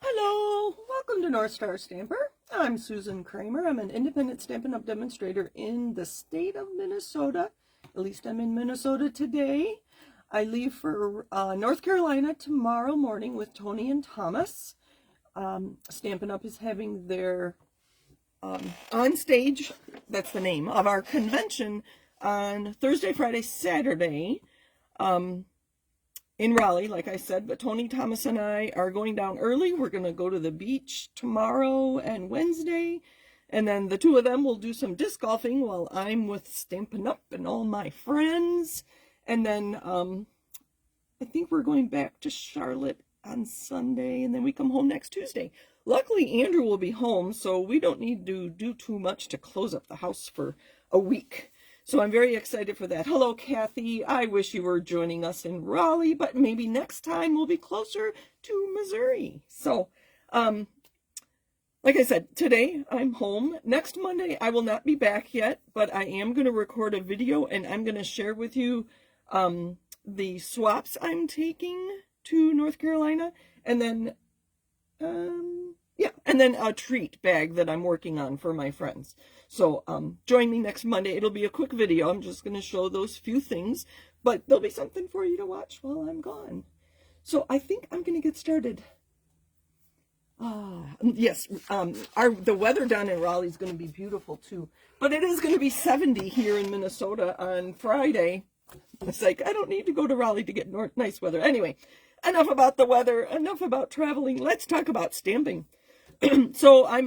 Hello, welcome to North Star Stamper. I'm Susan Kramer. I'm an independent Stampin' Up! Demonstrator in the state of Minnesota. At least I'm in Minnesota today. I leave for North Carolina tomorrow morning with Tony and Thomas. Stampin' Up! Is having their on stage, that's the name of our convention, on Thursday, Friday, Saturday. In Raleigh, like I said, but Tony, Thomas, and I are going down early. We're going to go to the beach tomorrow and Wednesday, and then the two of them will do some disc golfing while I'm with Stampin' Up! And all my friends. And then I think we're going back to Charlotte on Sunday, and then we come home next Tuesday. Luckily, Andrew will be home, so we don't need to do too much to close up the house for a week. So I'm very excited for that. Hello, Kathy. I wish you were joining us in Raleigh, but maybe next time we'll be closer to Missouri. So, like I said, today I'm home. Next Monday, I will not be back yet, but I am going to record a video, and I'm going to share with you the swaps I'm taking to North Carolina, and then, and then a treat bag that I'm working on for my friends. So join me next Monday. It'll be a quick video. I'm just going to show those few things, but there'll be something for you to watch while I'm gone. So I think I'm going to get started. Yes, the weather down in Raleigh is going to be beautiful too, but it is going to be 70 here in Minnesota on Friday. It's like, I don't need to go to Raleigh to get nice weather. Anyway, enough about the weather, enough about traveling. Let's talk about stamping. So I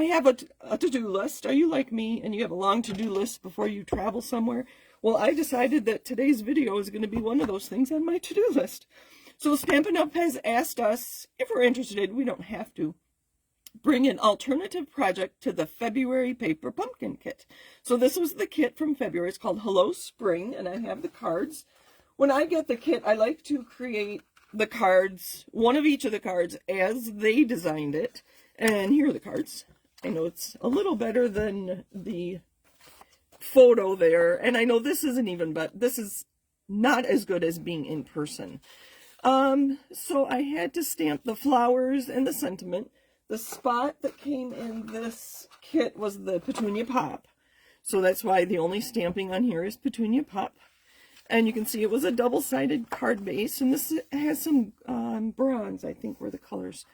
have a to-do list. Are you like me and you have a long to-do list before you travel somewhere? Well, I decided that today's video is going to be one of those things on my to-do list. So Stampin' Up! Has asked us, if we're interested, we don't have to, bring an alternative project to the February paper pumpkin kit. So this was the kit from February. It's called Hello Spring, and I have the cards. When I get the kit, I like to create the cards, one of each of the cards, as they designed it. And here are the cards. I know it's a little better than the photo there, and I know this isn't even, but this is not as good as being in person. So I had to stamp the flowers and the sentiment. The spot that came in this kit was the Petunia Pop, so that's why the only stamping on here is Petunia Pop. And you can see it was a double-sided card base, and this has some bronze, I think, were the colors.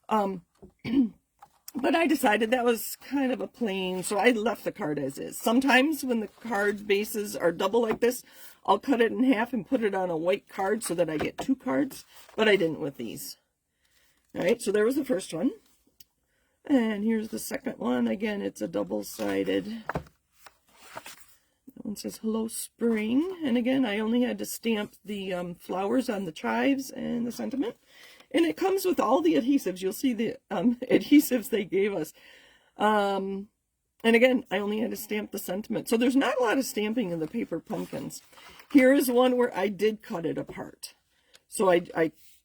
But I decided that was kind of a plain, so I left the card as is. Sometimes when the card bases are double like this, I'll cut it in half and put it on a white card so that I get two cards, but I didn't with these. All right, so there was the first one. And here's the second one. Again, it's a double-sided. That one says Hello Spring. And again, I only had to stamp the flowers on the chives and the sentiment. And it comes with all the adhesives. You'll see the adhesives they gave us. And again, I only had to stamp the sentiment. So there's not a lot of stamping in the paper pumpkins. Here is one where I did cut it apart. So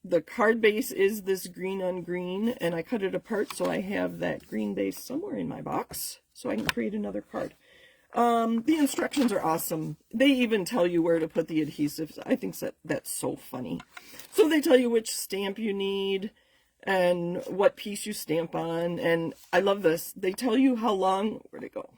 the card base is this green on green, and I cut it apart so I have that green base somewhere in my box so I can create another card. The instructions are awesome. They even tell you where to put the adhesives. I think that's so funny. So they tell you which stamp you need and what piece you stamp on. And I love this. They tell you how long, where'd it go?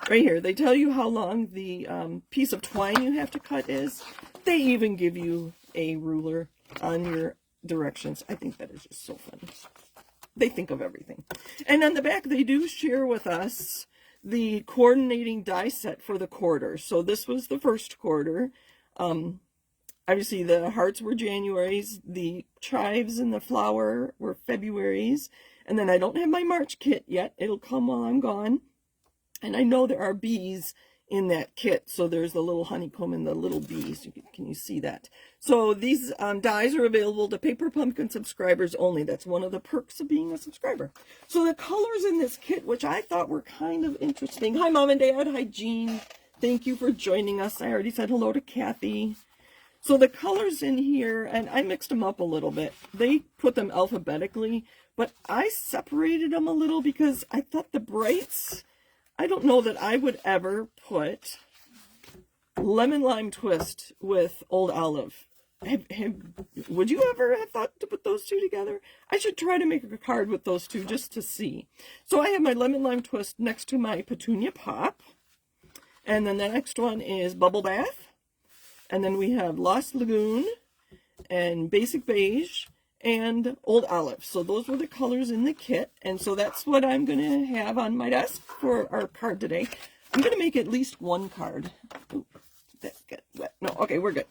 Right here. They tell you how long the piece of twine you have to cut is. They even give you a ruler on your directions. I think that is just so funny. They think of everything. And on the back, they do share with us the coordinating die set for the quarter. So this was the first quarter. Obviously the hearts were January's, the chives and the flower were February's, and then I don't have my March kit yet. It'll come while I'm gone. And I know there are bees in that kit, so there's the little honeycomb and the little bees. Can you see that? So these dies are available to Paper Pumpkin subscribers only. That's one of the perks of being a subscriber. So the colors in this kit, which I thought were kind of interesting. Hi, Mom and Dad. Hi, Jean. Thank you for joining us. I already said hello to Kathy. So the colors in here, and I mixed them up a little bit. They put them alphabetically, but I separated them a little because I thought the brights, I don't know that I would ever put Lemon Lime Twist with Old Olive. would you ever have thought to put those two together? I should try to make a card with those two just to see. So I have my Lemon Lime Twist next to my Petunia Pop. And then the next one is Bubble Bath. And then we have Lost Lagoon and Basic Beige and Old Olive. So those were the colors in the kit. And so that's what I'm going to have on my desk for our card today. I'm going to make at least one card. Ooh, did that get wet? No, okay, we're good.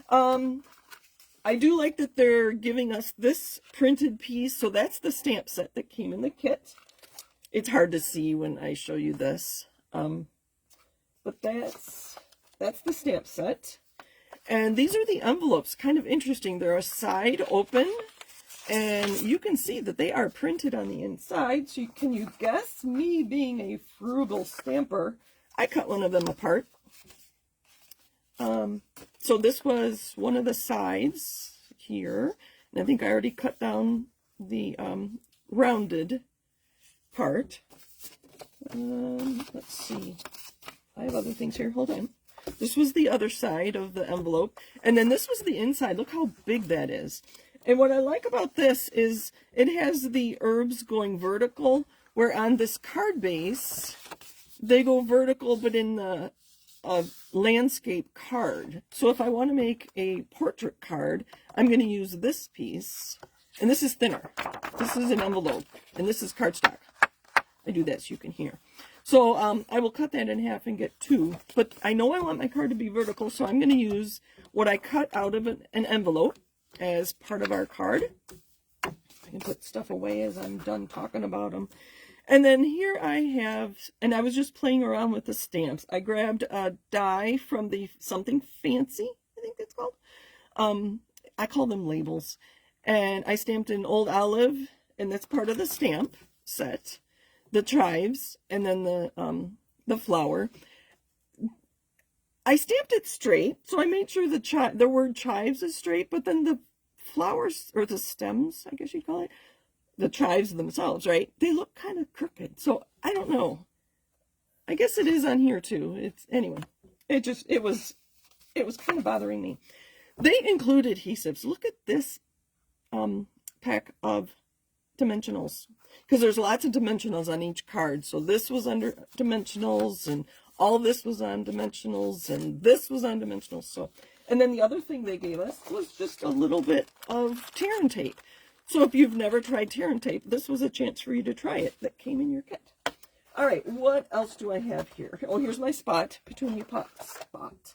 I do like that they're giving us this printed piece. So that's the stamp set that came in the kit. It's hard to see when I show you this. But that's the stamp set. And these are the envelopes. Kind of interesting. They're a side open. And you can see that they are printed on the inside. So can you guess, me being a frugal stamper, I cut one of them apart. So this was one of the sides here. And I think I already cut down the rounded part. Let's see. I have other things here. Hold on. This was the other side of the envelope. And then this was the inside. Look how big that is. And what I like about this is it has the herbs going vertical, where on this card base, they go vertical, but in the landscape card. So if I want to make a portrait card, I'm going to use this piece. And this is thinner. This is an envelope. And this is cardstock. I do that so you can hear. So I will cut that in half and get two. But I know I want my card to be vertical, so I'm going to use what I cut out of an envelope as part of our card. I can put stuff away as I'm done talking about them. And then here I have, and I was just playing around with the stamps. I grabbed a die from the Something Fancy, I think that's called. I call them labels. And I stamped an Old Olive, and that's part of the stamp set. The chives, and then the flower. I stamped it straight, so I made sure the word chives is straight, but then the flowers, or the stems, I guess you'd call it, the chives themselves, right? They look kind of crooked, so I don't know. I guess it is on here too. Anyway, it was kind of bothering me. They include adhesives. Look at this pack of dimensionals, because there's lots of dimensionals on each card. So this was under dimensionals, and all this was on dimensionals, and this was on dimensionals. So, and then the other thing they gave us was just a little bit of tear and tape. So if you've never tried tear and tape, this was a chance for you to try it. That came in your kit. All right, what else do I have here? Oh, here's my spot, Petunia Pop spot.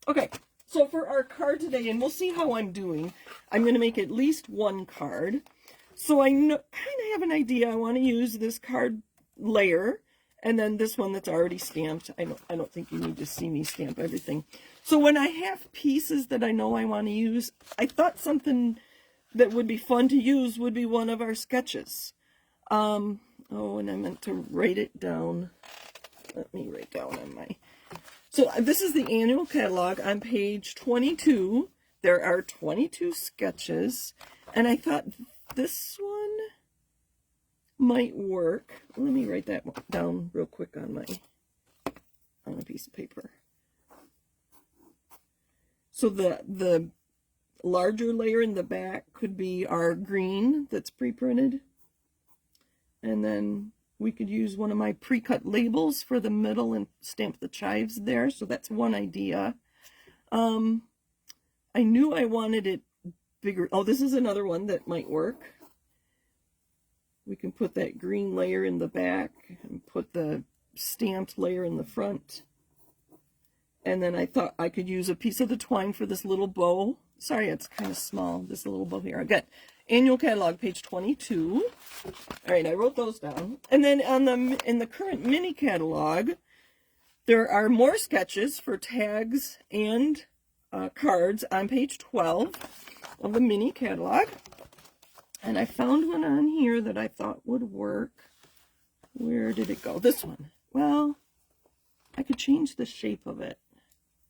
Okay. So for our card today, and we'll see how I'm doing, I'm going to make at least one card. So I kind of have an idea. I want to use this card layer, and then this one that's already stamped. I don't think you need to see me stamp everything. So when I have pieces that I know I want to use, I thought something that would be fun to use would be one of our sketches. Oh, and I meant to write it down. Let me write down on my... So this is the annual catalog on page 22. There are 22 sketches, and I thought this one might work. Let me write that down real quick on a piece of paper. So the larger layer in the back could be our green that's pre-printed, and then we could use one of my pre-cut labels for the middle and stamp the chives there. So that's one idea. I knew I wanted it bigger. Oh, this is another one that might work. We can put that green layer in the back and put the stamped layer in the front. And then I thought I could use a piece of the twine for this little bow. Sorry, it's kind of small, this little bow here. I got annual catalog, page 22. All right, I wrote those down. And then in the current mini catalog, there are more sketches for tags and cards on page 12 of the mini catalog. And I found one on here that I thought would work. Where did it go? This one. Well, I could change the shape of it.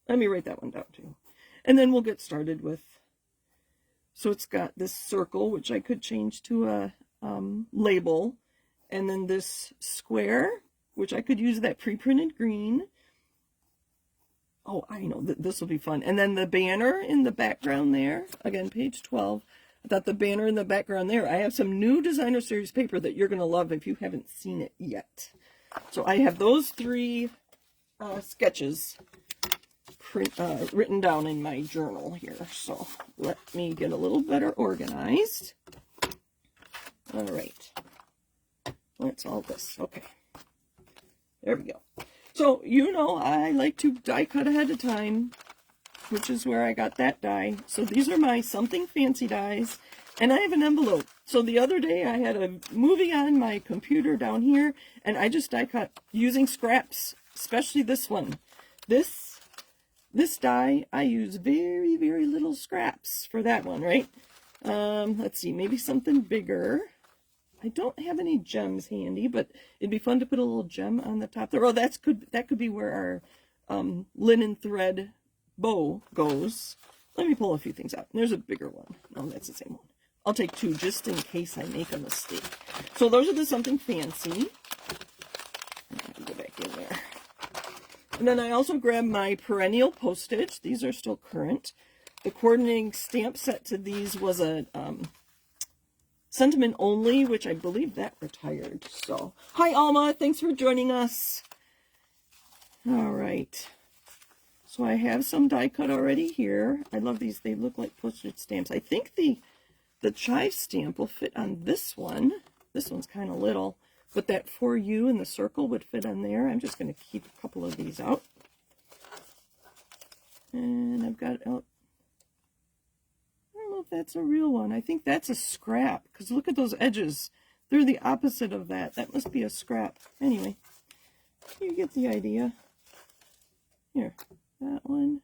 Let me write that one down too. And then we'll get started with, so it's got this circle, which I could change to a label. And then this square, which I could use that pre-printed green. Oh, I know, this will be fun. And then the banner in the background there, again, page 12. I thought the banner in the background there, I have some new designer series paper that you're going to love if you haven't seen it yet. So I have those 3 sketches written down in my journal here. So let me get a little better organized. All right. What's all this? Okay. There we go. So, you know, I like to die cut ahead of time, which is where I got that die. So these are my Something Fancy dies, and I have an envelope. So the other day I had a movie on my computer down here, and I just die cut using scraps, especially this one. This die, I use very, very little scraps for that one, right? Let's see, maybe something bigger. I don't have any gems handy, but it'd be fun to put a little gem on the top there. Oh, that could be where our linen thread bow goes. Let me pull a few things out. There's a bigger one. No, that's the same one. I'll take 2 just in case I make a mistake. So those are the Something Fancy. Go back in there. And then I also grabbed my perennial postage. These are still current. The coordinating stamp set to these was a Sentiment Only, which I believe that retired. So, hi Alma, thanks for joining us. All right. So I have some die cut already here. I love these. They look like postage stamps. I think the chive stamp will fit on this one. This one's kind of little, but that for you in the circle would fit on there. I'm just going to keep a couple of these out. And I've got out. I don't know if that's a real one. I think that's a scrap, because look at those edges. They're the opposite of that. That must be a scrap. Anyway, you get the idea. Here, that one.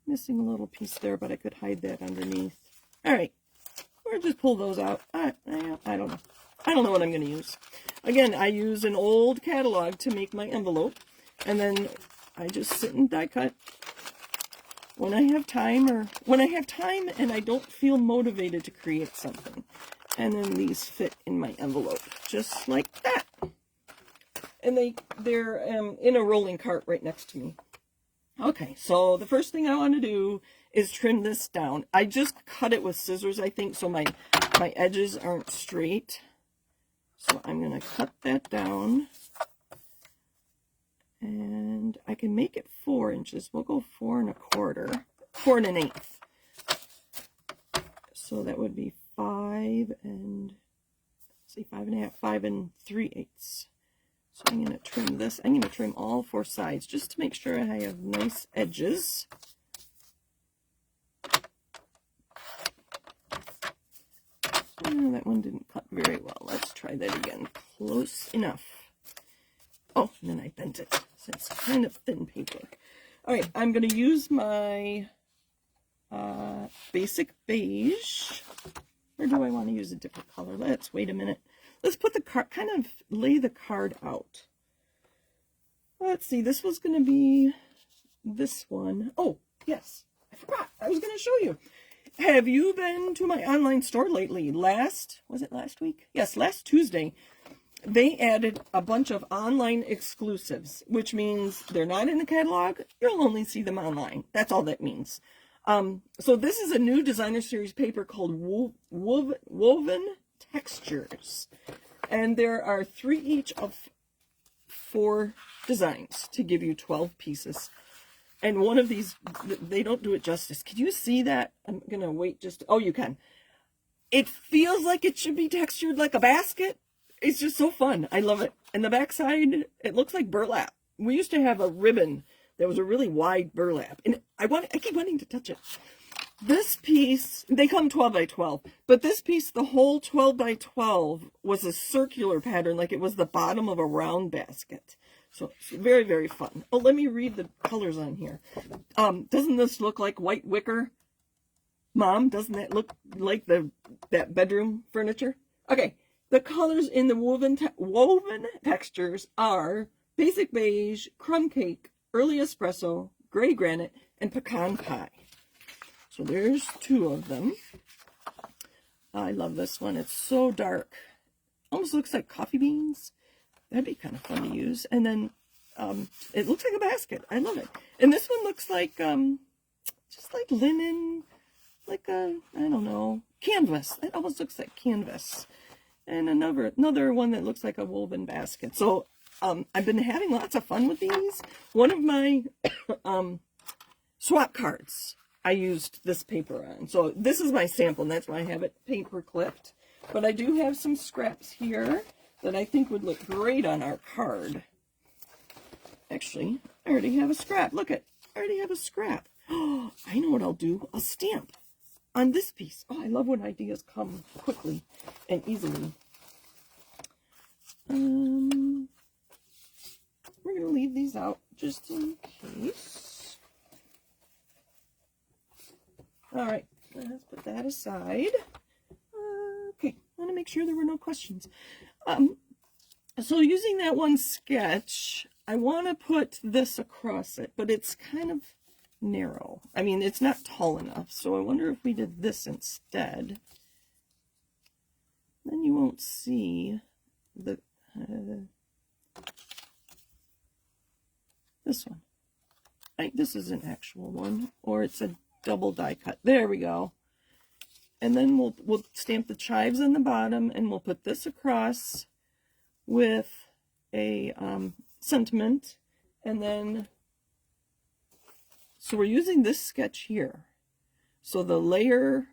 Missing a little piece there, but I could hide that underneath. All right, or just pull those out. I don't know. I don't know what I'm going to use. Again, I use an old catalog to make my envelope, and then I just sit and die cut when I have time, or when I have time and I don't feel motivated to create something. And then these fit in my envelope, just like that. And they're in a rolling cart right next to me. Okay, so the first thing I want to do is trim this down. I just cut it with scissors, I think, so my edges aren't straight. So I'm going to cut that down. And I can make it 4 inches. We'll go 4 1/4, 4 1/8. So that would be 5 and, see, 5 1/2, 5 3/8. So I'm going to trim this. I'm going to trim all 4 sides just to make sure I have nice edges. Oh, that one didn't cut very well. Let's try that again. Close enough. Oh, and then I bent it. So it's kind of thin paper. All right, I'm going to use my basic beige. Or do I want to use a different color? Let's wait a minute. Let's put the card, kind of lay the card out. Let's see, this was going to be this one. Oh, yes, I forgot. I was going to show you. Have you been to my online store lately? Was it last week? Yes, last Tuesday. They added a bunch of online exclusives, which means they're not in the catalog. You'll only see them online. That's all that means. So this is a new designer series paper called Woven Textures. And there are 3 each of 4 designs to give you 12 pieces. And one of these, they don't do it justice. Can you see that? I'm going to wait just, oh, you can. It feels like it should be textured like a basket. It's just so fun. I love it. And the back side, it looks like burlap. We used to have a ribbon that was a really wide burlap. And I keep wanting to touch it. This piece, they come 12 by 12. But this piece, the whole 12 by 12 was a circular pattern, like it was the bottom of a round basket. So it's very, very fun. Oh, let me read the colors on here. Doesn't this look like white wicker? Mom, doesn't that look like that bedroom furniture? Okay. The colors in the woven textures are basic beige, crumb cake, early espresso, gray granite, and pecan pie. So there's 2 of them. I love this one. It's so dark. Almost looks like coffee beans. That'd be kind of fun to use. And then It looks like a basket. I love it. And this one looks like, just like linen, like a, I don't know, canvas. It almost looks like canvas. And another one that looks like a woven basket. So, I've been having lots of fun with these. One of my, swap cards, I used this paper on. So this is my sample, and that's why I have it paper clipped. But I do have some scraps here that I think would look great on our card. Actually, I already have a scrap. Look at, I already have a scrap. Oh, I know what I'll do. I'll stamp on this piece. Oh, I love when ideas come quickly and easily. We're going to leave these out just in case. All right, let's put that aside. Okay, I want to make sure there were no questions. So using that one sketch, I want to put this across it, but it's kind of narrow. I mean, it's not tall enough, so I wonder if we did this instead. Then you won't see the this one. This is an actual one, or it's a double die cut. There we go. And then we'll stamp the chives in the bottom, and we'll put this across with a sentiment, and then so we're using this sketch here. So the layer,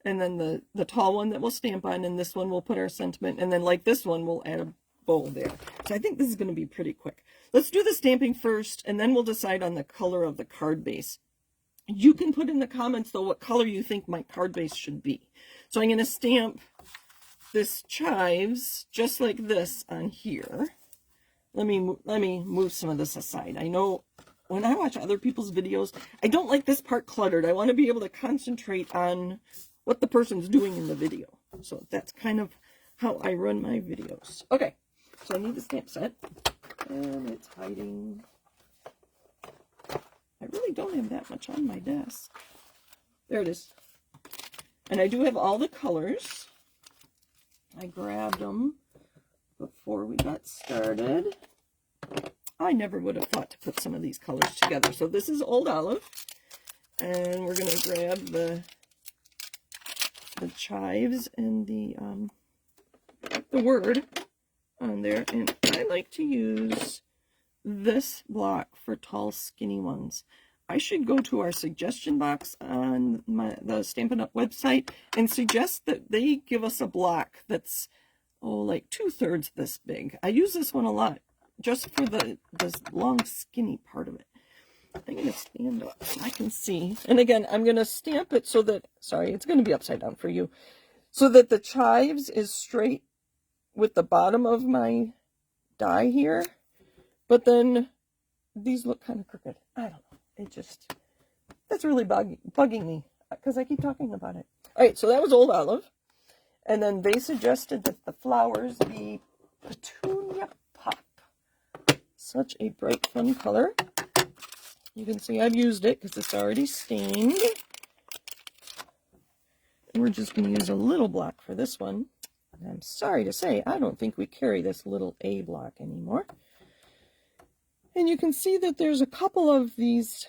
and then the tall one that we'll stamp on, and this one we'll put our sentiment, and then like this one we'll add a bow there. So I think this is going to be pretty quick. Let's do the stamping first, and then we'll decide on the color of the card base. You can put in the comments though what color you think my card base should be. So I'm going to stamp this chives just like this on here. Let me move some of this aside. I know when I watch other people's videos, I don't like this part cluttered. I want to be able to concentrate on what the person's doing in the video. So that's kind of how I run my videos. Okay, so I need the stamp set, and it's hiding. I really don't have that much on my desk. There it is. And I do have all the colors. I grabbed them before we got started. I never would have thought to put some of these colors together. So this is Old Olive. And we're going to grab the chives and the word on there. And I like to use this block for tall, skinny ones. I should go to our suggestion box on the Stampin' Up website and suggest that they give us a block that's, like 2/3 this big. I use this one a lot just for this long, skinny part of it. I'm going to stand up so I can see. And again, I'm going to stamp it so that, sorry, it's going to be upside down for you, so that the chives is straight with the bottom of my die here. But then these look kind of crooked. I don't know. It just, that's really bugging me because I keep talking about it. All right, so that was Old Olive. And then they suggested that the flowers be Petunia Pop. Such a bright, fun color. You can see I've used it because it's already stained. And we're just going to use a little block for this one. And I'm sorry to say, I don't think we carry this little A block anymore. And you can see that there's a couple of these,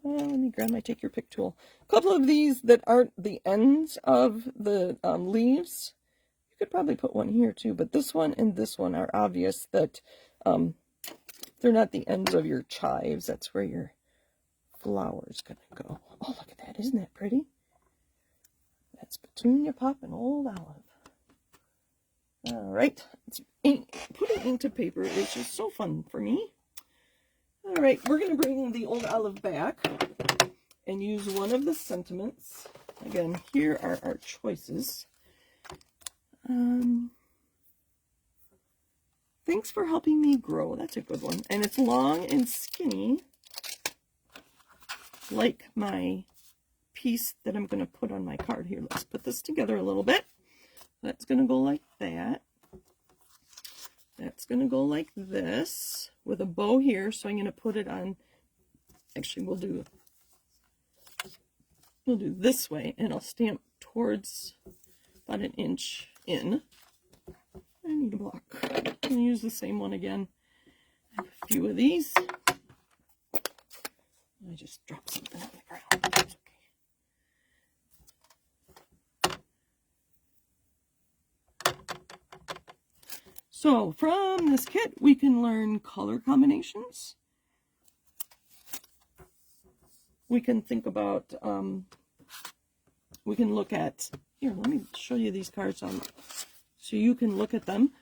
let me grab my Take Your Pick tool. A couple of these that aren't the ends of the leaves. You could probably put one here too, but this one and this one are obvious that they're not the ends of your chives. That's where your flower's going to go. Oh, look at that. Isn't that pretty? That's Petunia Pop and Old Olive. All right. Putting ink to paper is just so fun for me. All right, we're going to bring the Old Olive back and use one of the sentiments. Again, here are our choices. Thanks for helping me grow. That's a good one. And it's long and skinny, like my piece that I'm going to put on my card here. Let's put this together a little bit. That's going to go like that. That's going to go like this with a bow here. So I'm going to put it on, actually we'll do this way, and I'll stamp towards about 1 inch in. I need a block. I'm going to use the same one again. have a few of these. I just dropped something on the ground. That's okay. So from this kit, we can learn color combinations. We can think about, we can look at, here, let me show you these cards so you can look at them.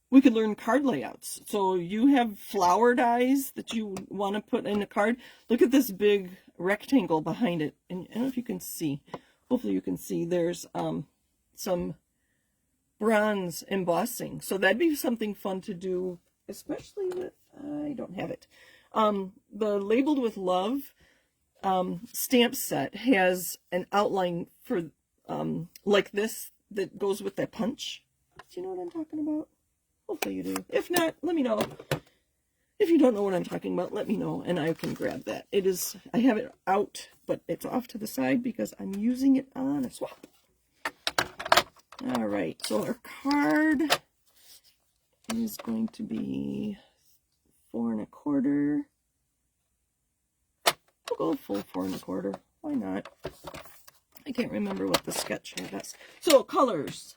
We could learn card layouts. So you have flower dies that you want to put in a card. Look at this big rectangle behind it. And I don't know if you can see. Hopefully you can see there's some bronze embossing. So that'd be something fun to do, especially with, I don't have it. The Labeled with Love stamp set has an outline for like this that goes with that punch. Do you know what I'm talking about? Hopefully you do. If not, let me know. If you don't know what I'm talking about, let me know and I can grab that. It is, I have it out, but it's off to the side because I'm using it on a swap. All right, so our card is going to be 4 1/4. We'll go full 4 1/4. Why not? I can't remember what the sketch had us. So colors.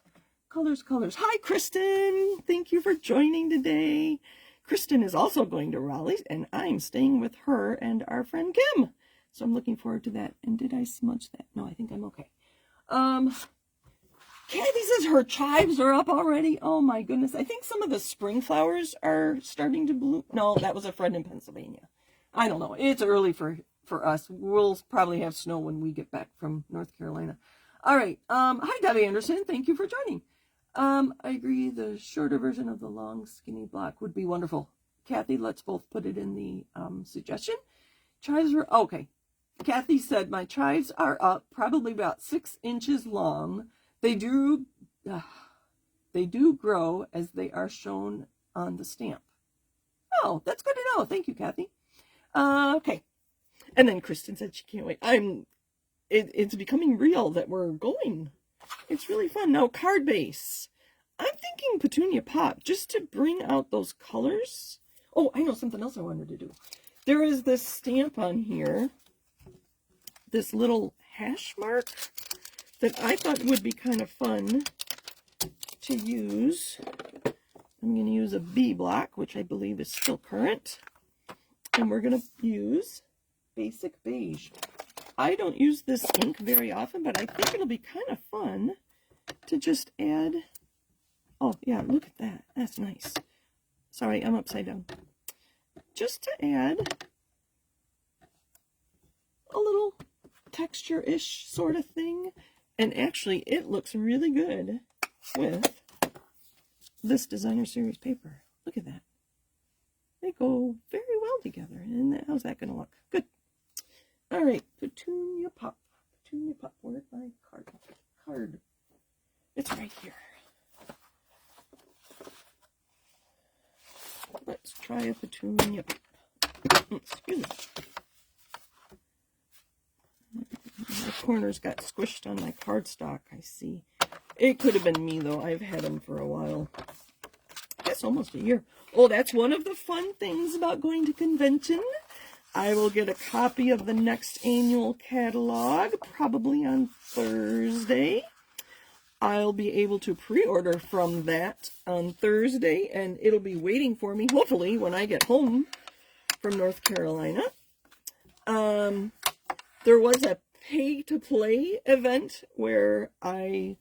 Colors. Hi, Kristen. Thank you for joining today. Kristen is also going to Raleigh, and I'm staying with her and our friend Kim. So I'm looking forward to that. And did I smudge that? No, I think I'm okay. Kathy says her chives are up already. Oh my goodness. I think some of the spring flowers are starting to bloom. No, that was a friend in Pennsylvania. I don't know. It's early for us. We'll probably have snow when we get back from North Carolina. All right. Hi, Debbie Anderson. Thank you for joining. I agree. The shorter version of the long, skinny block would be wonderful. Kathy, let's both put it in the suggestion. Chives are okay. Kathy said my chives are up, probably about 6 inches long. They do grow as they are shown on the stamp. Oh, that's good to know. Thank you, Kathy. Okay. And then Kristen said she can't wait. It's becoming real that we're going. It's really fun. Now, card base. I'm thinking Petunia Pop, just to bring out those colors. Oh, I know something else I wanted to do. There is this stamp on here, this little hash mark, that I thought would be kind of fun to use. I'm going to use a B block, which I believe is still current. And we're going to use Basic Beige. I don't use this ink very often, but I think it'll be kind of fun to just add. Oh, yeah, look at that. That's nice. Sorry, I'm upside down. Just to add a little texture-ish sort of thing. And actually, it looks really good with this Designer Series paper. Look at that. They go very well together. And how's that going to look? Good. All right, Petunia Pop. Petunia Pop. Where's my card? It's right here. Let's try a Petunia Pop. Excuse me. The corners got squished on my cardstock, I see. It could have been me, though. I've had them for a while. I guess almost a year. Oh, that's one of the fun things about going to convention. I will get a copy of the next annual catalog, probably on Thursday. I'll be able to pre-order from that on Thursday, and it'll be waiting for me, hopefully, when I get home from North Carolina. There was a pay-to-play event where I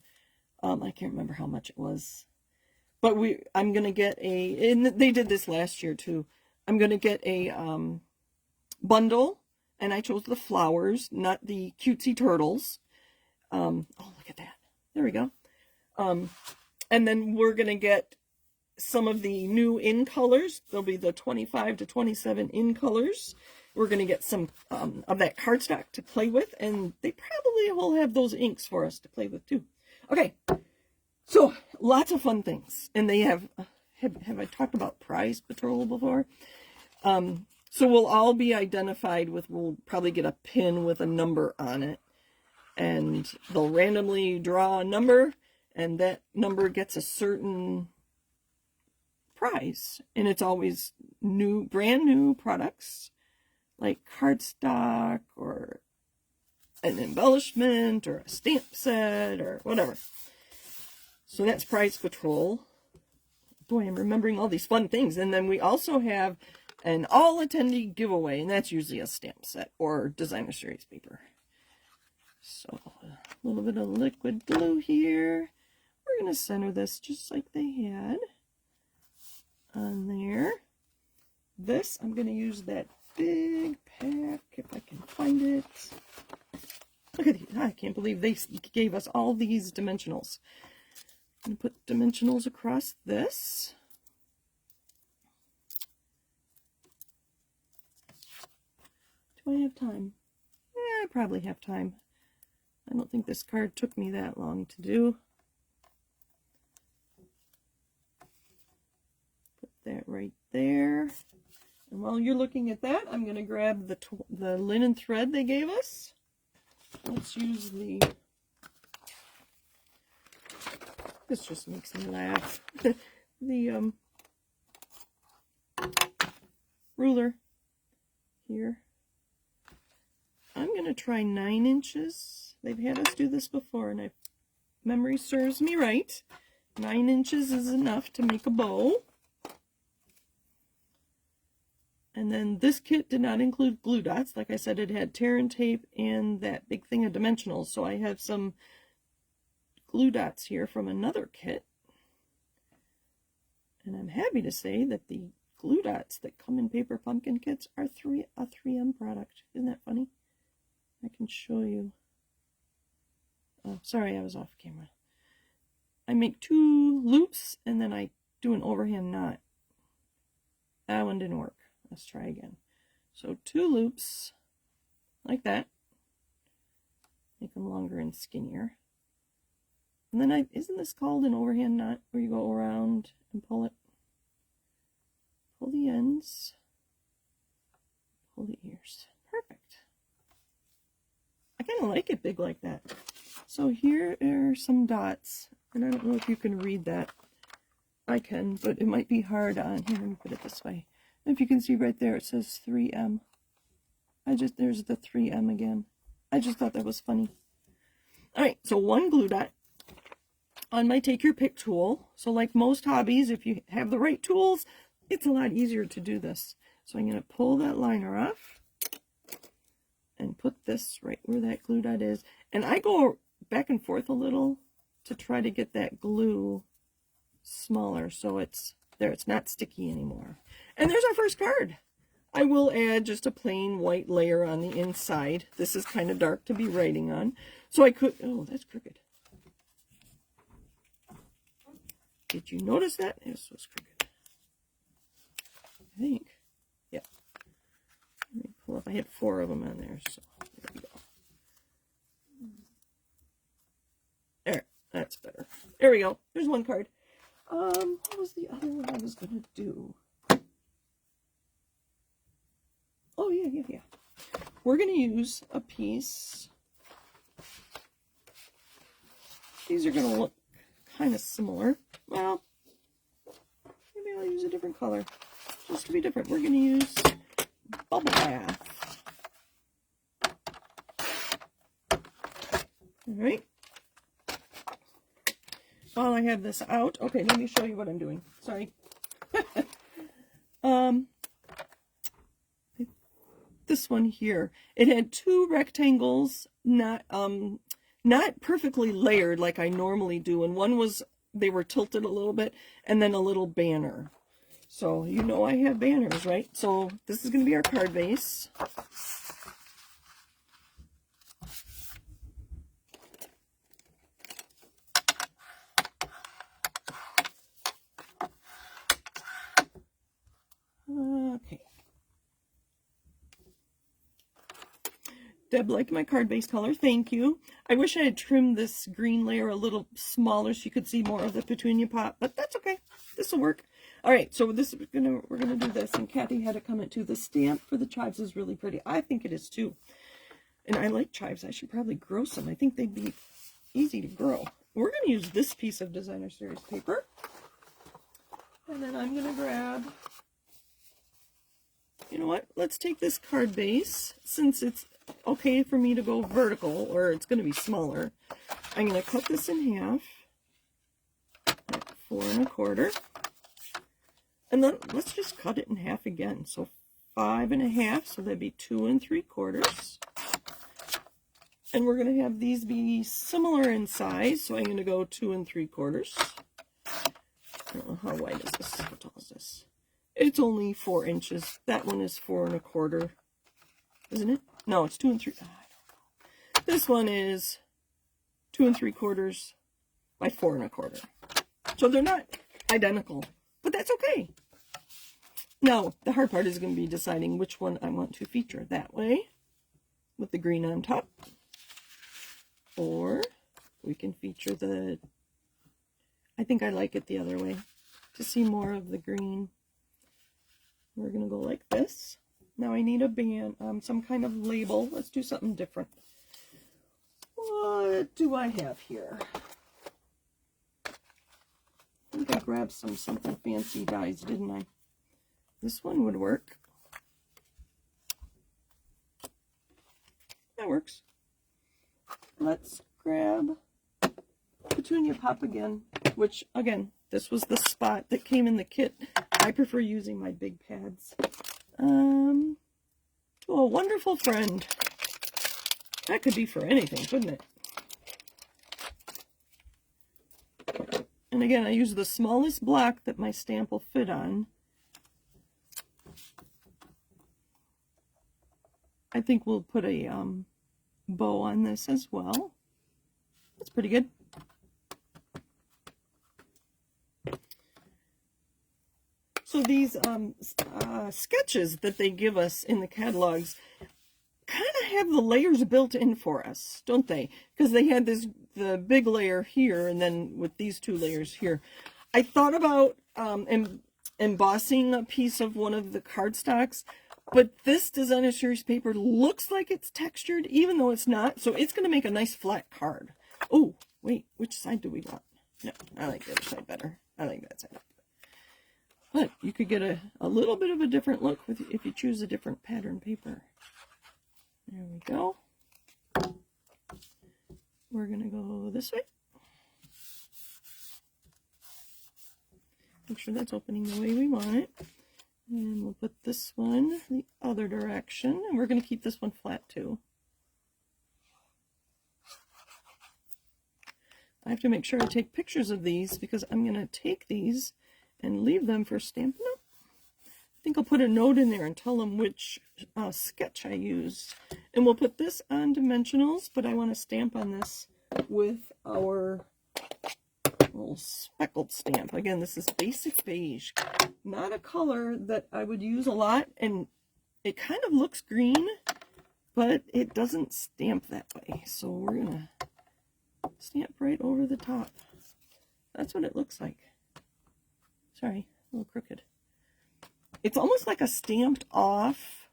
can't remember how much it was, but I'm going to get and they did this last year too. I'm going to get a bundle, and I chose the flowers, not the cutesy turtles. Oh, look at that. There we go. And then we're going to get some of the new in colors. There'll be the 25 to 27 in colors. We're going to get some of that cardstock to play with, and they probably will have those inks for us to play with too. Okay, so lots of fun things. And they have I talked about prize patrol before? So we'll all be identified with, we'll probably get a pin with a number on it, and they'll randomly draw a number, and that number gets a certain prize. And it's always new, brand new products like cardstock or an embellishment or a stamp set or whatever. So that's prize patrol. Boy, I'm remembering all these fun things. And then we also have an all attendee giveaway, and that's usually a stamp set or designer series paper. So a little bit of liquid glue here. We're going to center this just like they had on there. This, I'm going to use that big pack if I can find it. Look at these. I can't believe they gave us all these dimensionals. I'm going to put dimensionals across this. Do I have time? Yeah, I probably have time. I don't think this card took me that long to do. Put that right there. And while you're looking at that, I'm going to grab the linen thread they gave us. Let's use this just makes me laugh. The ruler here. I'm going to try 9 inches. They've had us do this before, and memory serves me right. 9 inches is enough to make a bow. And then this kit did not include glue dots. Like I said, it had tear and tape and that big thing of dimensionals. So I have some glue dots here from another kit. And I'm happy to say that the glue dots that come in paper pumpkin kits are a 3M product. Isn't that funny? I can show you. Oh, sorry, I was off camera. I make 2 loops and then I do an overhand knot. That one didn't work. Let's try again. So 2 loops like that. Make them longer and skinnier. And then isn't this called an overhand knot where you go around and pull it? Pull the ends. Pull the ears. Perfect. I kind of like it big like that. So here are some dots. And I don't know if you can read that. I can, but it might be hard on here. Let me put it this way. If you can see right there, it says 3M. There's the 3M again. I just thought that was funny. All right, so 1 glue dot on my take your pick tool. So like most hobbies, if you have the right tools, it's a lot easier to do this. So I'm going to pull that liner off and put this right where that glue dot is. And I go back and forth a little to try to get that glue smaller so it's there, it's not sticky anymore. And there's our first card. I will add just a plain white layer on the inside. This is kind of dark to be writing on. So I could, oh, that's crooked. Did you notice that? This was crooked. I think. Yeah. Let me pull up. I had 4 of them on there, so there we go. There, that's better. There we go. There's 1 card. What was the other one I was going to do? Oh, yeah. We're going to use a piece. These are going to look kind of similar. Well, maybe I'll use a different color just to be different. We're going to use Bubble Bath. All right. While I have this out, okay, let me show you what I'm doing. Sorry. This one here, it had 2 rectangles, not perfectly layered like I normally do, and one was, they were tilted a little bit, and then a little banner. So you know I have banners, right? So this is going to be our card base. Okay. Deb liked my card base color. Thank you. I wish I had trimmed this green layer a little smaller so you could see more of the Petunia Pop, but that's okay. This will work. All right, so we're gonna do this, and Kathy had a comment too. The stamp for the chives is really pretty. I think it is too. And I like chives. I should probably grow some. I think they'd be easy to grow. We're gonna use this piece of designer series paper. And then I'm going to grab, you know what, let's take this card base, since it's okay for me to go vertical, or it's going to be smaller. I'm going to cut this in half at 4 1/4. And then let's just cut it in half again. So 5 1/2, so that'd be 2 3/4. And we're going to have these be similar in size, so I'm going to go 2 3/4. I don't know how wide is this. How tall is this? It's only 4 inches. That one is 4 1/4, isn't it? No, it's 2 3. I don't know. This one is 2 3/4 by 4 1/4. So they're not identical, but that's okay. Now, the hard part is going to be deciding which one I want to feature. That way, with the green on top. Or we can feature the, I think I like it the other way, to see more of the green. We're going to go like this. Now I need a band, some kind of label. Let's do something different. What do I have here? I think I grabbed something fancy dies, didn't I? This one would work. That works. Let's grab Petunia Pop again, which, again, this was the spot that came in the kit. I prefer using my big pads. To a wonderful friend. That could be for anything, couldn't it? And again, I use the smallest block that my stamp will fit on. I think we'll put a bow on this as well. That's pretty good. So these sketches that they give us in the catalogs kind of have the layers built in for us, don't they? Because they had the big layer here, and then with these 2 layers here. I thought about embossing a piece of one of the cardstocks, but this designer series paper looks like it's textured, even though it's not. So it's going to make a nice flat card. Oh, wait, which side do we want? No, I like the other side better. I like that side up. But you could get a little bit of a different look if you choose a different pattern paper. There we go. We're going to go this way. Make sure that's opening the way we want it. And we'll put this one the other direction. And we're going to keep this one flat too. I have to make sure I take pictures of these because I'm going to take these and leave them for Stampin' Up. I think I'll put a note in there and tell them which sketch I used. And we'll put this on dimensionals, but I want to stamp on this with our little speckled stamp. Again, this is basic beige. Not a color that I would use a lot, and it kind of looks green, but it doesn't stamp that way. So we're going to stamp right over the top. That's what it looks like. Sorry, a little crooked. It's almost like a stamped off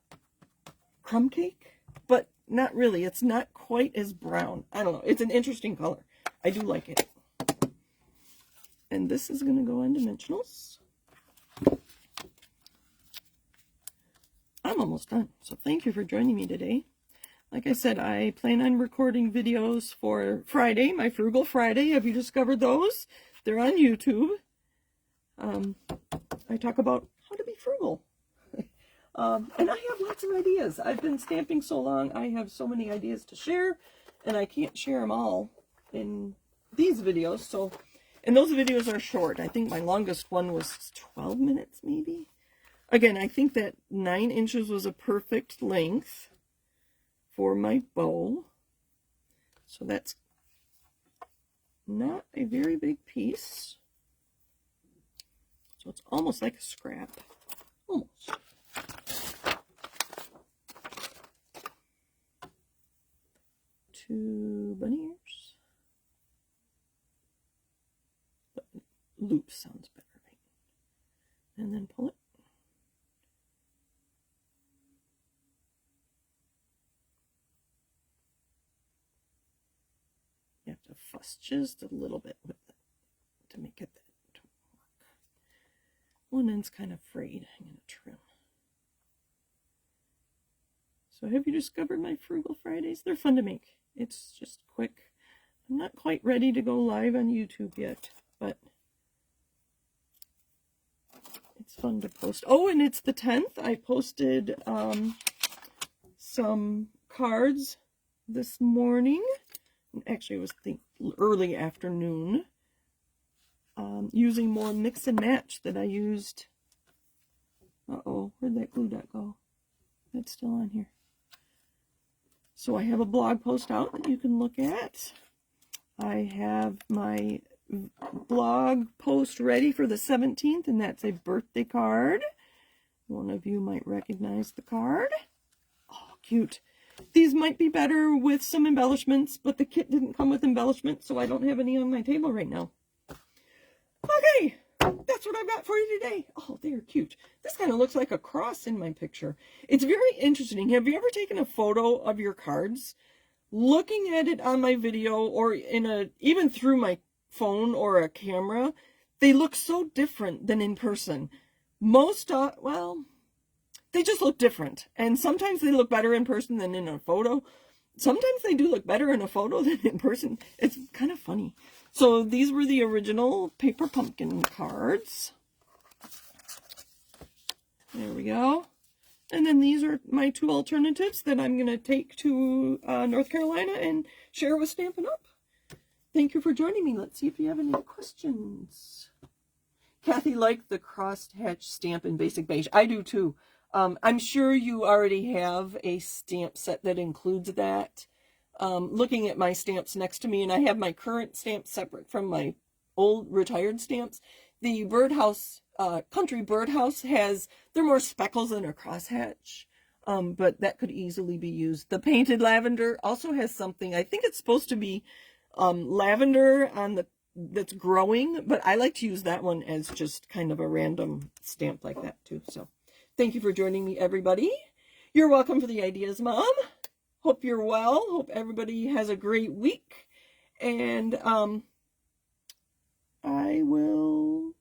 crumb cake, but not really. It's not quite as brown. I don't know. It's an interesting color. I do like it. And this is going to go on dimensionals. I'm almost done. So thank you for joining me today. Like I said, I plan on recording videos for Friday, my Frugal Friday. Have you discovered those? They're on YouTube. I talk about how to be frugal. And I have lots of ideas. I've been stamping so long, I have so many ideas to share, and I can't share them all in these videos. So, and those videos are short. I think my longest one was 12 minutes, maybe. Again, I think that 9 inches was a perfect length for my bow. So that's not a very big piece. So it's almost like a scrap. Almost. Two bunny ears. But loop sounds better, right? And then pull it. You have to fuss just a little bit with it to make it work. one end's kind of frayed. I'm going to trim. So have you discovered my Frugal Fridays? They're fun to make. It's just quick. I'm not quite ready to go live on YouTube yet, but it's fun to post. Oh, and it's the 10th. I posted some cards this morning. Actually, it was the early afternoon. Using more mix and match that I used. Uh-oh, where'd that glue dot go? That's still on here. So I have a blog post out that you can look at. I have my blog post ready for the 17th, and that's a birthday card. One of you might recognize the card. Oh, cute. These might be better with some embellishments, but the kit didn't come with embellishments, so I don't have any on my table right now. Okay, that's what I've got for you today. Oh, they're cute. This kind of looks like a cross in my picture. It's very interesting. Have you ever taken a photo of your cards? Looking at it on my video or even through my phone or a camera, they look so different than in person. Well, they just look different. And sometimes they look better in person than in a photo. Sometimes they do look better in a photo than in person. It's kind of funny. So these were the original paper pumpkin cards. There we go. And then these are my two alternatives that I'm going to take to North Carolina and share with Stampin' Up. Thank you for joining me. Let's see if you have any questions. Kathy liked the crosshatch stamp in Basic Beige. I do too. I'm sure you already have a stamp set that includes that. Looking at my stamps next to me, and I have my current stamps separate from my old retired stamps. The birdhouse, country birdhouse they're more speckles than a crosshatch, but that could easily be used. The painted lavender also has something, I think it's supposed to be lavender that's growing, but I like to use that one as just kind of a random stamp like that too. So thank you for joining me, everybody. You're welcome for the ideas, Mom. Hope you're well. Hope everybody has a great week. And I will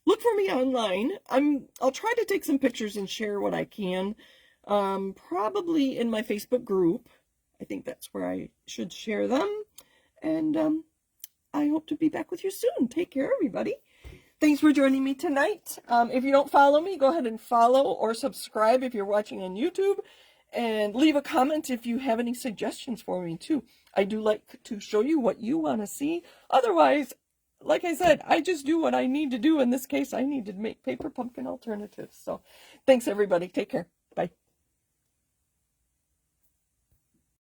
look for me online. I'll try to take some pictures and share what I can. Probably in my Facebook group. I think that's where I should share them. And I hope to be back with you soon. Take care, everybody. Thanks for joining me tonight. If you don't follow me, go ahead and follow or subscribe if you're watching on YouTube. And leave a comment if you have any suggestions for me, too. I do like to show you what you want to see. Otherwise, like I said, I just do what I need to do. In this case, I need to make paper pumpkin alternatives. So thanks, everybody. Take care. Bye.